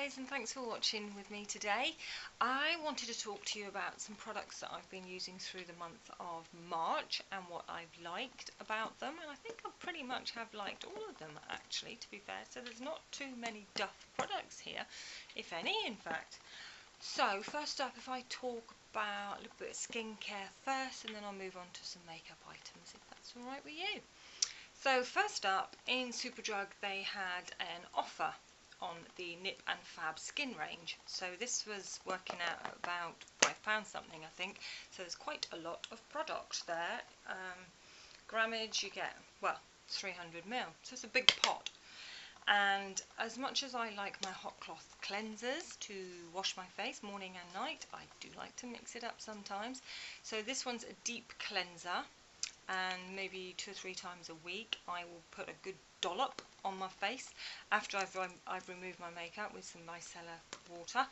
guys, and thanks for watching with me today. I wanted to talk to you about some products that I've been using through the month of March and what I've liked about them, and I think I pretty much have liked all of them actually, to be fair, so there's not too many duff products here, if any in fact. So first up, if I talk about a little bit of skincare first, and then I'll move on to some makeup items if that's alright with you. So first up, in Superdrug they had an offer on the Nip and Fab skin range. So this was working out at about £5 something, I think. So there's quite a lot of product there. Grammage, you get, well, 300ml. So it's a big pot. And as much as I like my hot cloth cleansers to wash my face morning and night, I do like to mix it up sometimes. So this one's a deep cleanser, and maybe 2 or 3 times a week I will put a good dollop on my face after I've removed my makeup with some micellar water,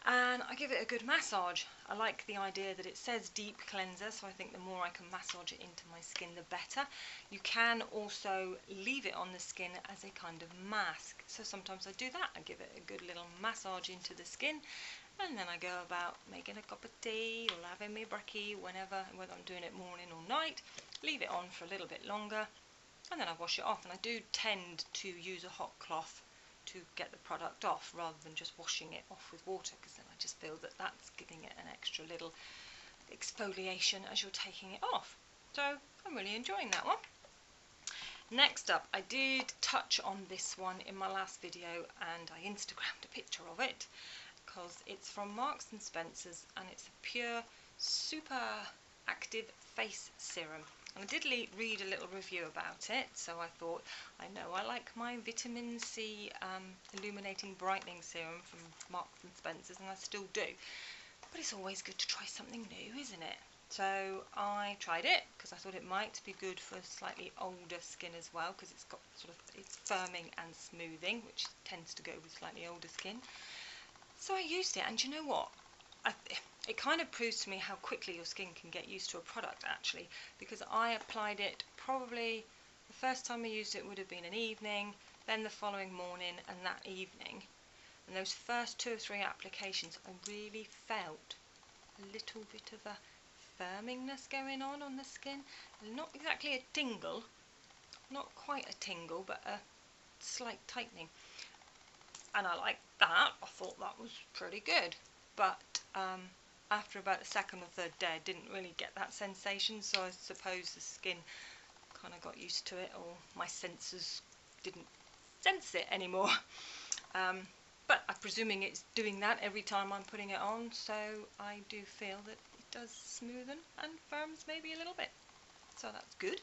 and I give it a good massage. I like the idea that it says deep cleanser, so I think the more I can massage it into my skin the better. You can also leave it on the skin as a kind of mask, so sometimes I do that. I give it a good little massage into the skin, and then I go about making a cup of tea or having me brekkie, whether I'm doing it morning or night. Leave it on for a little bit longer, and then I wash it off. And I do tend to use a hot cloth to get the product off rather than just washing it off with water, because then I just feel that that's giving it an extra little exfoliation as you're taking it off. So I'm really enjoying that one. Next up, I did touch on this one in my last video, and I Instagrammed a picture of it because it's from Marks and Spencer's, and it's a pure super active face serum. And I did read a little review about it, so I thought, I know I like my vitamin C illuminating brightening serum from Marks and Spencer's, and I still do, but it's always good to try something new, isn't it? So I tried it because I thought it might be good for slightly older skin as well, because it's got it's firming and smoothing, which tends to go with slightly older skin. So I used it, and you know what? It kind of proves to me how quickly your skin can get used to a product actually, because I applied it probably, the first time I used it would have been an evening, then the following morning and that evening. And those first 2 or 3 applications I really felt a little bit of a firmingness going on the skin. Not exactly a tingle, not quite a tingle, but a slight tightening. And I liked that. I thought that was pretty good. But after about the second or third day I didn't really get that sensation, so I suppose the skin kind of got used to it, or my senses didn't sense it anymore. But I'm presuming it's doing that every time I'm putting it on, so I do feel that it does smoothen and firms maybe a little bit, so that's good.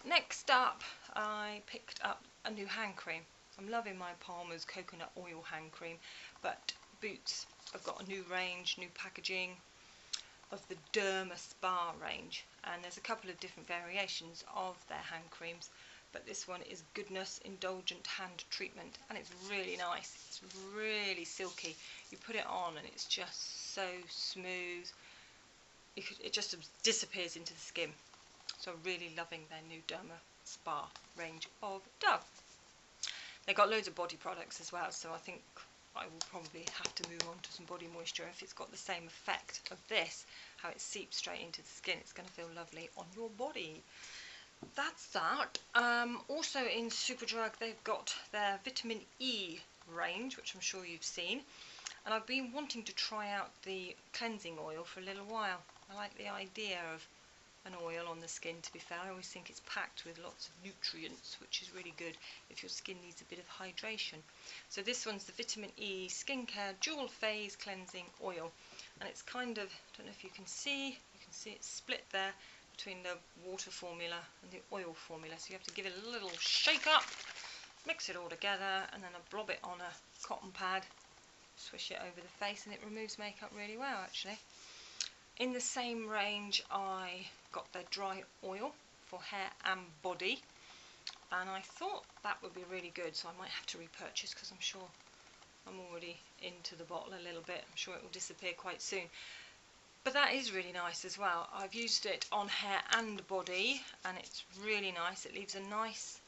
Next up, I picked up a new hand cream. I'm loving my Palmer's coconut oil hand cream, but Boots have got a new range, new packaging of the DermaSpa range, and there's a couple of different variations of their hand creams, but this one is Goodness Indulgent Hand Treatment, and it's really nice. It's really silky. You put it on and it's just so smooth. It just disappears into the skin. So really loving their new DermaSpa range of Dove. They've got loads of body products as well, so I think I will probably have to move on to some body moisture if it's got the same effect of this, how it seeps straight into the skin. It's going to feel lovely on your body. That's that. Also in Superdrug they've got their vitamin E range, which I'm sure you've seen, and I've been wanting to try out the cleansing oil for a little while. I like the idea of an oil on the skin, to be fair. I always think it's packed with lots of nutrients, which is really good if your skin needs a bit of hydration. So this one's the Vitamin E Skincare Dual Phase Cleansing Oil, and it's kind of, I don't know if you can see it's split there between the water formula and the oil formula, so you have to give it a little shake up, mix it all together, and then I blob it on a cotton pad, swish it over the face, and it removes makeup really well actually. In the same range I got their dry oil for hair and body, and I thought that would be really good, so I might have to repurchase because I'm sure I'm already into the bottle a little bit. I'm sure it will disappear quite soon. But that is really nice as well. I've used it on hair and body, and it's really nice. It leaves a nice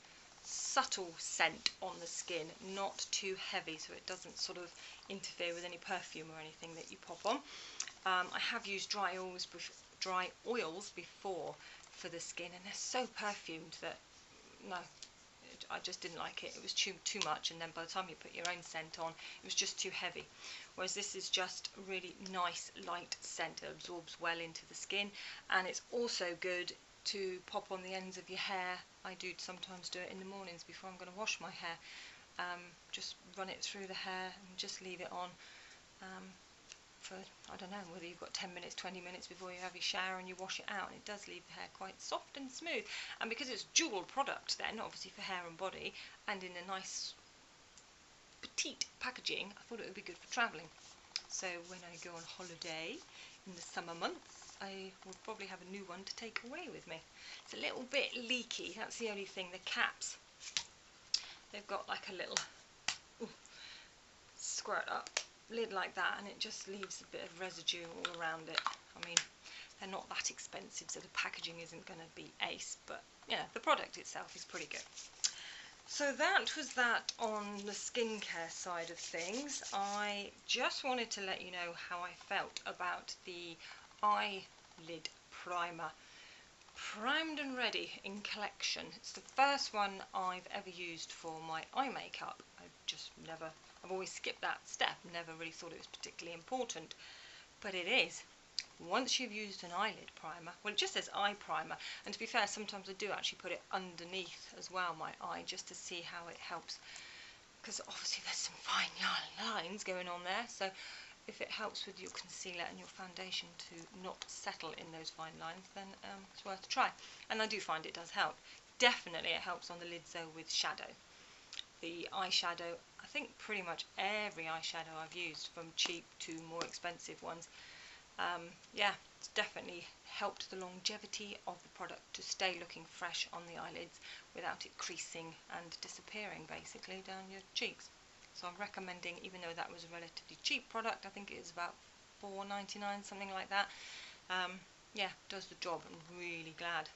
subtle scent on the skin, not too heavy, so it doesn't sort of interfere with any perfume or anything that you pop on. I have used dry oils before for the skin, and they're so perfumed that no, I just didn't like it. It was too much, and then by the time you put your own scent on, it was just too heavy. Whereas this is just a really nice light scent that absorbs well into the skin, and it's also good to pop on the ends of your hair. I do sometimes do it in the mornings before I'm going to wash my hair. Just run it through the hair and just leave it on for, I don't know, whether you've got 10 minutes, 20 minutes before you have your shower and you wash it out, and it does leave the hair quite soft and smooth. And because it's dual product then, obviously for hair and body, and in a nice petite packaging, I thought it would be good for travelling. So when I go on holiday in the summer months, I will probably have a new one to take away with me. It's a little bit leaky, that's the only thing. The caps, they've got like a little squirt up lid like that, and it just leaves a bit of residue all around it. I mean, they're not that expensive, so the packaging isn't going to be ace, but yeah, the product itself is pretty good. So that was that on the skincare side of things. I just wanted to let you know how I felt about the eyelid primer. Primed and Ready in collection. It's the first one I've ever used for my eye makeup. I've always skipped that step, never really thought it was particularly important, but it is. Once you've used an eyelid primer, well, it just says eye primer, and to be fair, sometimes I do actually put it underneath as well, my eye, just to see how it helps, because obviously there's some fine lines going on there, so if it helps with your concealer and your foundation to not settle in those fine lines, then it's worth a try. And I do find it does help. Definitely it helps on the lids though with shadow. The eyeshadow, I think pretty much every eyeshadow I've used, from cheap to more expensive ones, yeah, it's definitely helped the longevity of the product to stay looking fresh on the eyelids without it creasing and disappearing basically down your cheeks. So I'm recommending, even though that was a relatively cheap product, I think it is about $4.99, something like that. Yeah, does the job. I'm really glad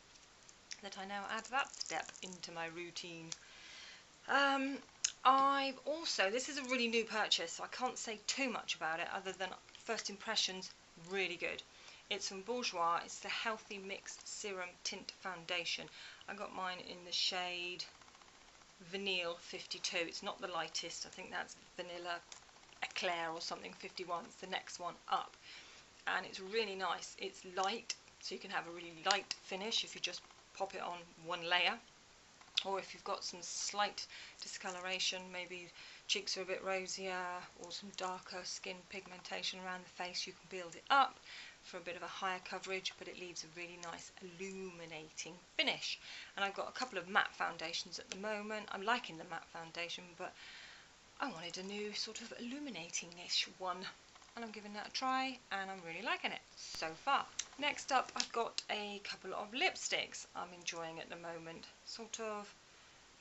that I now add that step into my routine. I've also, this is a really new purchase, so I can't say too much about it other than first impressions, really good. It's from Bourjois. It's the Healthy Mixed Serum Tint Foundation. I got mine in the shade Vanille 52. It's not the lightest, I think that's Vanilla Eclair or something 51. It's the next one up, and it's really nice. It's light, so you can have a really light finish if you just pop it on one layer, or if you've got some slight discoloration, maybe cheeks are a bit rosier or some darker skin pigmentation around the face, you can build it up for a bit of a higher coverage, but it leaves a really nice illuminating finish. And I've got a couple of matte foundations at the moment. I'm liking the matte foundation, but I wanted a new sort of illuminating-ish one, and I'm giving that a try, and I'm really liking it so far. Next up, I've got a couple of lipsticks I'm enjoying at the moment, sort of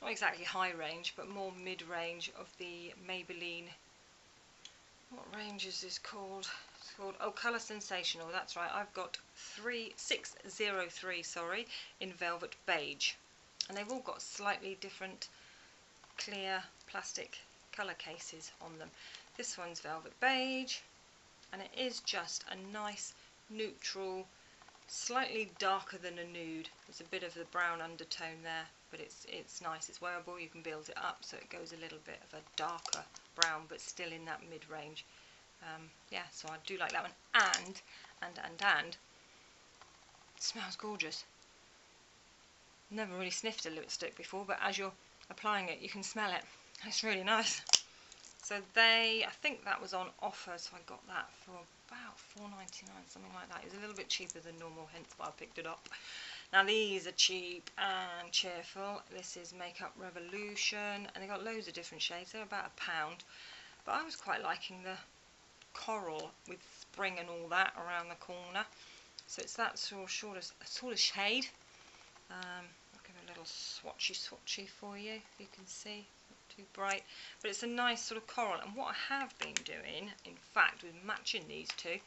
not exactly high range, but more mid-range of the Maybelline. What range is this called? It's called, oh, Colorsensational, that's right. I've got 603, sorry, in Velvet Beige. And they've all got slightly different clear plastic colour cases on them. This one's Velvet Beige, and it is just a nice, neutral, slightly darker than a nude. There's a bit of the brown undertone there, but it's nice. It's wearable. You can build it up so it goes a little bit of a darker brown, but still in that mid-range. Yeah, so I do like that one. And it smells gorgeous. Never really sniffed a lipstick before, but as you're applying it, you can smell it. It's really nice. So I think that was on offer, so I got that for about $4.99, something like that. It was a little bit cheaper than normal, hence why I picked it up. Now these are cheap and cheerful. This is Makeup Revolution, and they got loads of different shades. They're about £1, but I was quite liking the coral with spring and all that around the corner. So it's that sort of shade. I'll give it a little swatchy for you, if you can see. Too bright, but it's a nice sort of coral. And what I have been doing, in fact, with matching these two,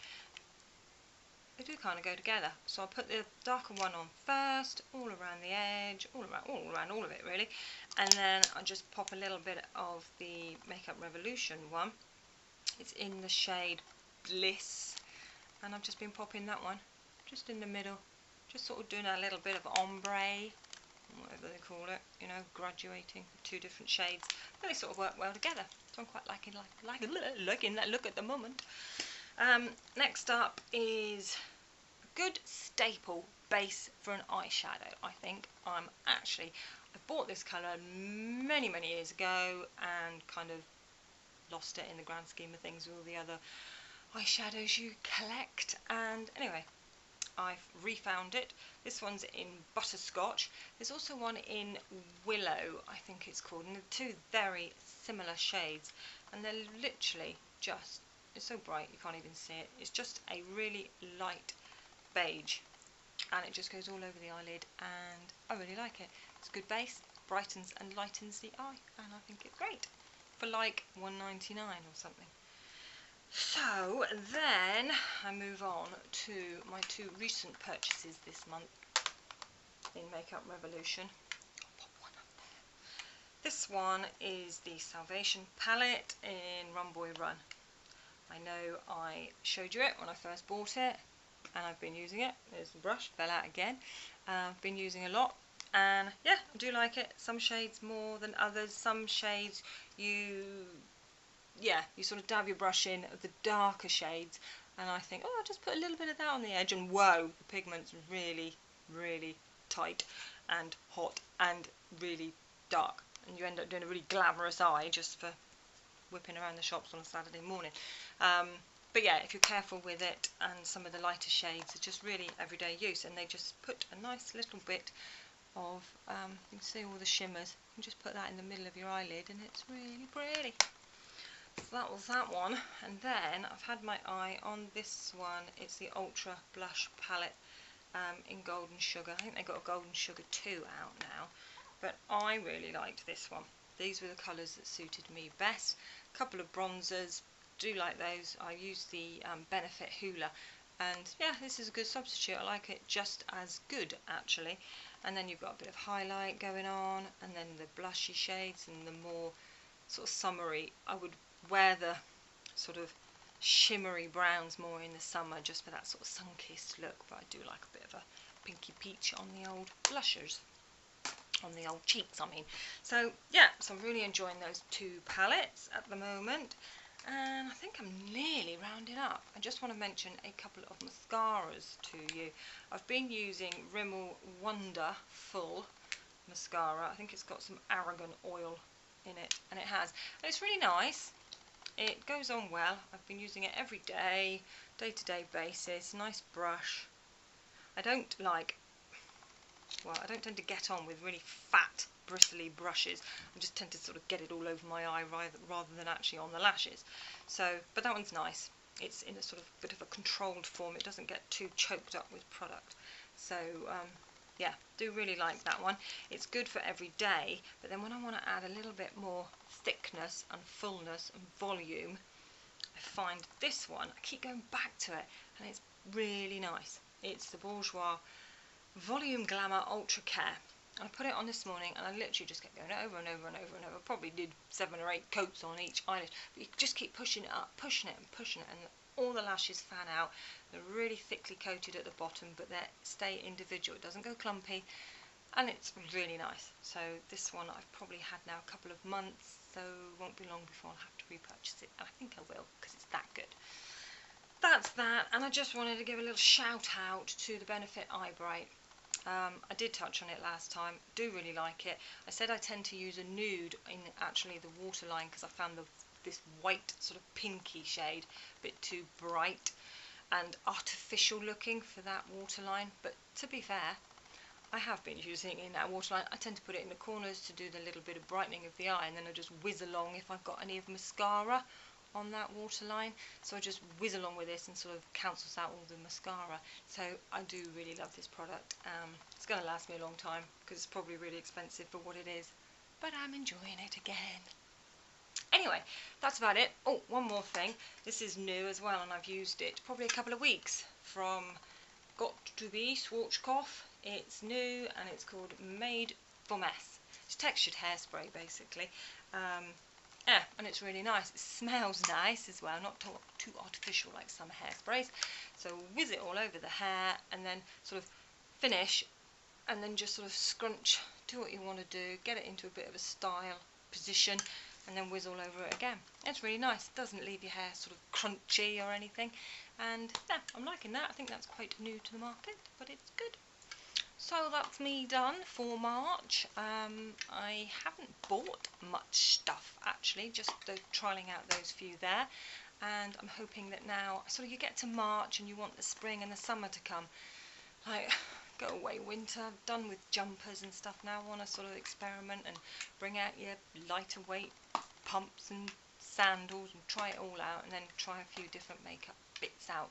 they do kind of go together. So I put the darker one on first, all around the edge, all around all of it really, and then I just pop a little bit of the Makeup Revolution one. It's in the shade Bliss, and I've just been popping that one just in the middle, just sort of doing a little bit of ombre, whatever they call it, you know, graduating two different shades. But they sort of work well together, so I'm quite liking that look at the moment. Next up is a good staple base for an eyeshadow. I think I bought this colour many years ago and kind of lost it in the grand scheme of things with all the other eyeshadows you collect, and anyway I've refound it. This one's in Butterscotch. There's also one in Willow, I think it's called, and they're two very similar shades, and they're literally just, it's so bright you can't even see it. It's just a really light beige, and it just goes all over the eyelid, and I really like it. It's a good base, brightens and lightens the eye, and I think it's great for like $1.99 or something. So then I move on to my two recent purchases this month in Makeup Revolution. I'll pop one up there. This one is the Salvation palette in Run Boy Run. I know I showed you it when I first bought it, and I've been using it. There's the brush, fell out again. I've been using a lot, and yeah, I do like it. Some shades more than others. Some shades you sort of dab your brush in of the darker shades, and I think, oh, I'll just put a little bit of that on the edge, and whoa, the pigment's really tight and hot and really dark, and you end up doing a really glamorous eye just for whipping around the shops on a Saturday morning. But yeah, if you're careful with it, and some of the lighter shades are just really everyday use, and they just put a nice little bit of, you can see all the shimmers, you can just put that in the middle of your eyelid and it's really pretty. So that was that one, and then I've had my eye on this one. It's the Ultra Blush Palette in Golden Sugar. I think they got a Golden Sugar 2 out now, but I really liked this one. These were the colours that suited me best. A couple of bronzers, do like those. I used the Benefit Hoola, and yeah, this is a good substitute. I like it just as good actually. And then you've got a bit of highlight going on, and then the blushy shades and the more sort of summery. I would wear the sort of shimmery browns more in the summer just for that sort of sun-kissed look, but I do like a bit of a pinky peach on the old blushers, on the old cheeks I mean. So yeah, so I'm really enjoying those two palettes at the moment, and I think I'm nearly rounded up. I just want to mention a couple of mascaras to you. I've been using Rimmel Wonder Full mascara. I think it's got some argan oil in it, and it has, and it's really nice. It goes on well. I've been using it every day, day-to-day basis. Nice brush. I don't tend to get on with really fat, bristly brushes. I just tend to sort of get it all over my eye rather than actually on the lashes. So, but that one's nice. It's in a sort of bit of a controlled form. It doesn't get too choked up with product. So, yeah, do really like that one. It's good for every day, but then when I want to add a little bit more thickness and fullness and volume, I find this one, I keep going back to it, and it's really nice. It's the Bourjois Volume Glamour Ultra Care. I put it on this morning, and I literally just kept going over and over and over and over. I probably did 7 or 8 coats on each eyelid, but you just keep pushing it up, pushing it and pushing it, and all the lashes fan out. They're really thickly coated at the bottom, but they stay individual. It doesn't go clumpy, and it's really nice. So this one I've probably had now a couple of months, so it won't be long before I'll have to repurchase it, and I think I will, because it's that good. That's that, and I just wanted to give a little shout out to the Benefit Eye Bright. I did touch on it last time. Do really like it. I said I tend to use a nude in actually the waterline, because I found this white sort of pinky shade a bit too bright and artificial looking for that waterline, but to be fair, I have been using it in that waterline. I tend to put it in the corners to do the little bit of brightening of the eye, and then I just whiz along if I've got any of mascara on that waterline. So I just whiz along with this and sort of cancels out all the mascara. So I do really love this product. It's going to last me a long time because it's probably really expensive for what it is, but I'm enjoying it again. Anyway, that's about it. Oh, one more thing. This is new as well, and I've used it probably a couple of weeks, from got to be Schwarzkopf. It's new and it's called Made for Mess. It's textured hairspray basically. Yeah, and it's really nice. It smells nice as well, not too artificial like some hairsprays. So whiz it all over the hair and then sort of finish and then just sort of scrunch, do what you want to do, get it into a bit of a style position and then whiz all over it again. It's really nice. It doesn't leave your hair sort of crunchy or anything. And yeah, I'm liking that. I think that's quite new to the market, but it's good. So that's me done for March. I haven't bought much stuff actually, just trialing out those few there. And I'm hoping that now, sort of you get to March and you want the spring and the summer to come. Like, go away winter, I'm done with jumpers and stuff now. I want to sort of experiment and bring out your lighter weight pumps and sandals and try it all out and then try a few different makeup bits out.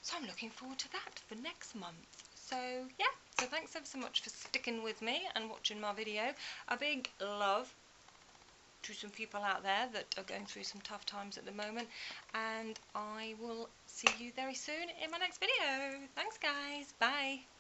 So I'm looking forward to that for next month. So yeah, so thanks ever so much for sticking with me and watching my video. A big love to some people out there that are going through some tough times at the moment, and I will see you very soon in my next video. Thanks guys, bye.